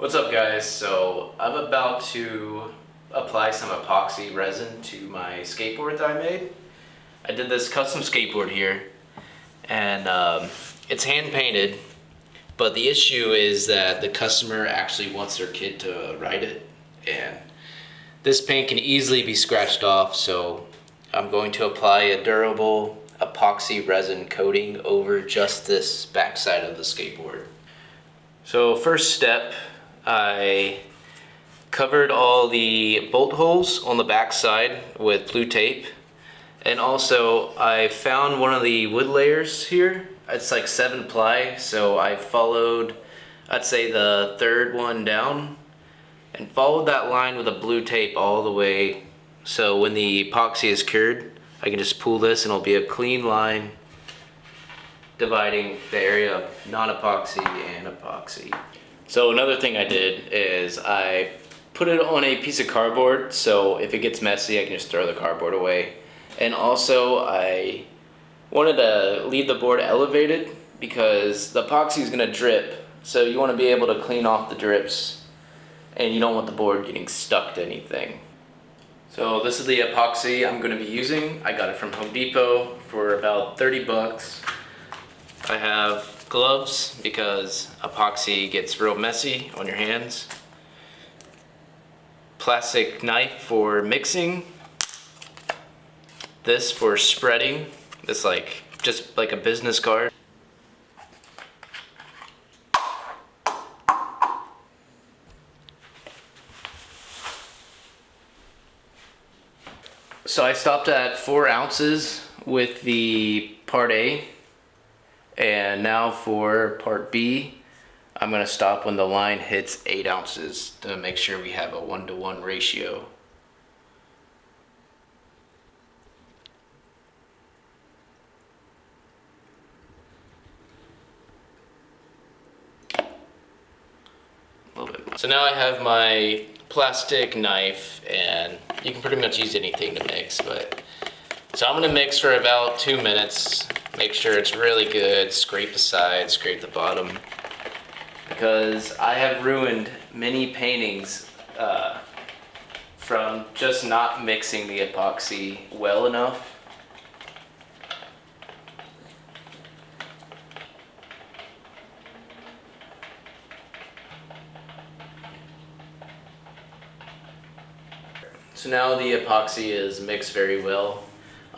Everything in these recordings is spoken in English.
What's up, guys? So I'm about to apply some epoxy resin to my skateboard that I made. I did this custom skateboard here, and it's hand painted, but the issue is that the customer actually wants their kid to ride it, and this paint can easily be scratched off, so I'm going to apply a durable epoxy resin coating over just this backside of the skateboard. So first step, I covered all the bolt holes on the back side with blue tape, and also I found one of the wood layers here. It's like 7-ply, so I followed, I'd say, the third one down and followed that line with a blue tape all the way, so when the epoxy is cured I can just pull this and it'll be a clean line dividing the area of non-epoxy and epoxy. So another thing I did is I put it on a piece of cardboard, so if it gets messy I can just throw the cardboard away. And also I wanted to leave the board elevated because the epoxy is going to drip, so you want to be able to clean off the drips and you don't want the board getting stuck to anything. So this is the epoxy I'm going to be using. I got it from Home Depot for about 30 bucks. I have gloves because epoxy gets real messy on your hands. Plastic knife for mixing. This for spreading. This just like a business card. So I stopped at 4 ounces with the part A. And now for part B, I'm going to stop when the line hits 8 ounces to make sure we have a 1-to-1 ratio. A little bit more. So now I have my plastic knife, and you can pretty much use anything to mix, but so I'm going to mix for about 2 minutes. Make sure it's really good, scrape the sides, scrape the bottom, because I have ruined many paintings from just not mixing the epoxy well enough. So now the epoxy is mixed very well.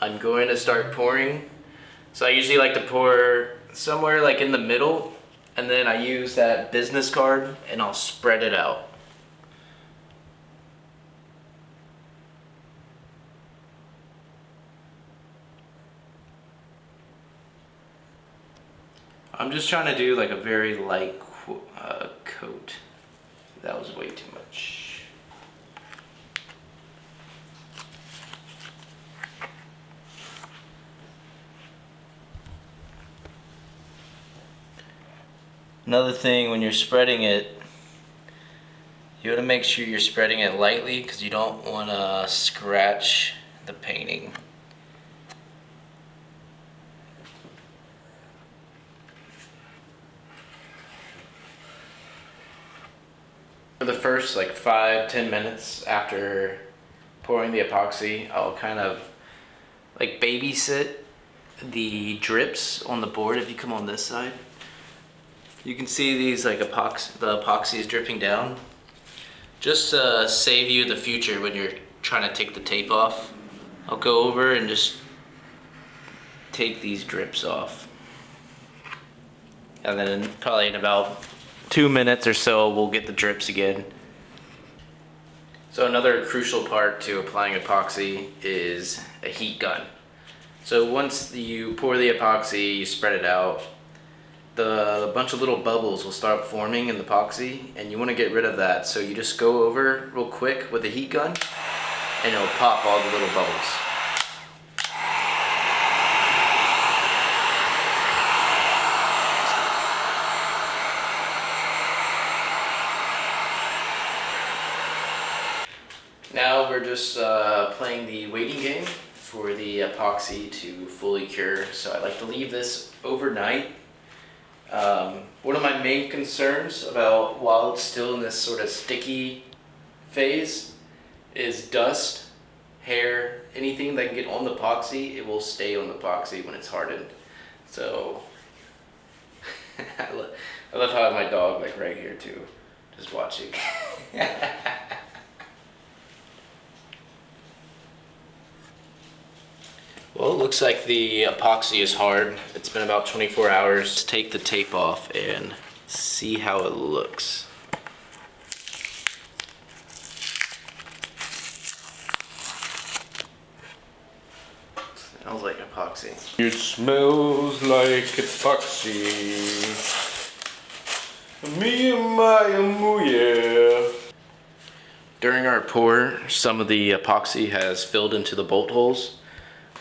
I'm going to start pouring. So I usually like to pour somewhere like in the middle, and then I use that business card and I'll spread it out. I'm just trying to do like a very light coat. That was way too much. Another thing, when you're spreading it, you want to make sure you're spreading it lightly because you don't want to scratch the painting. For the first like 5-10 minutes after pouring the epoxy, I'll kind of like babysit the drips on the board. If you come on this side, you can see these like the epoxy is dripping down. Just to save you the future when you're trying to take the tape off, I'll go over and just take these drips off. And then probably in about 2 minutes or so, we'll get the drips again. So another crucial part to applying epoxy is a heat gun. So once you pour the epoxy, you spread it out, a bunch of little bubbles will start forming in the epoxy, and you want to get rid of that. So you just go over real quick with a heat gun and it'll pop all the little bubbles. Now we're just playing the waiting game for the epoxy to fully cure. So I like to leave this overnight. One of my main concerns about while it's still in this sort of sticky phase is dust, hair, anything that can get on the epoxy. It will stay on the epoxy when it's hardened. So I love how I have my dog like right here too, just watching. Well, it looks like the epoxy is hard. It's been about 24 hours. Let's take the tape off and see how it looks. Smells like epoxy. It smells like epoxy. Me and my mujer. During our pour, some of the epoxy has filled into the bolt holes.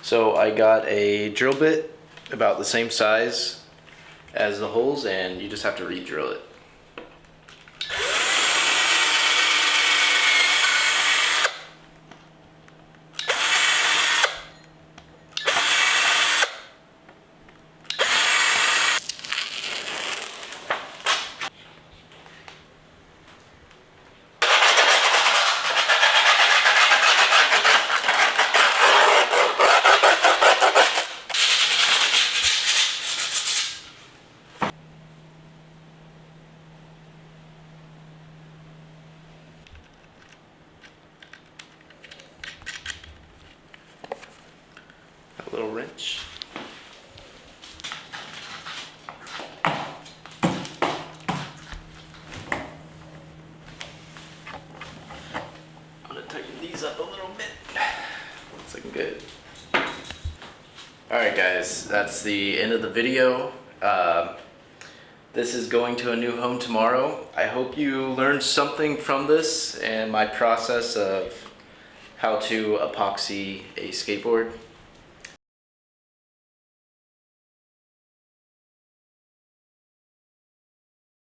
So I got a drill bit about the same size as the holes, and you just have to re-drill it. A little wrench. I'm gonna tighten these up a little bit. It's looking good. Alright guys, that's the end of the video. This is going to a new home tomorrow. I hope you learned something from this and my process of how to epoxy a skateboard.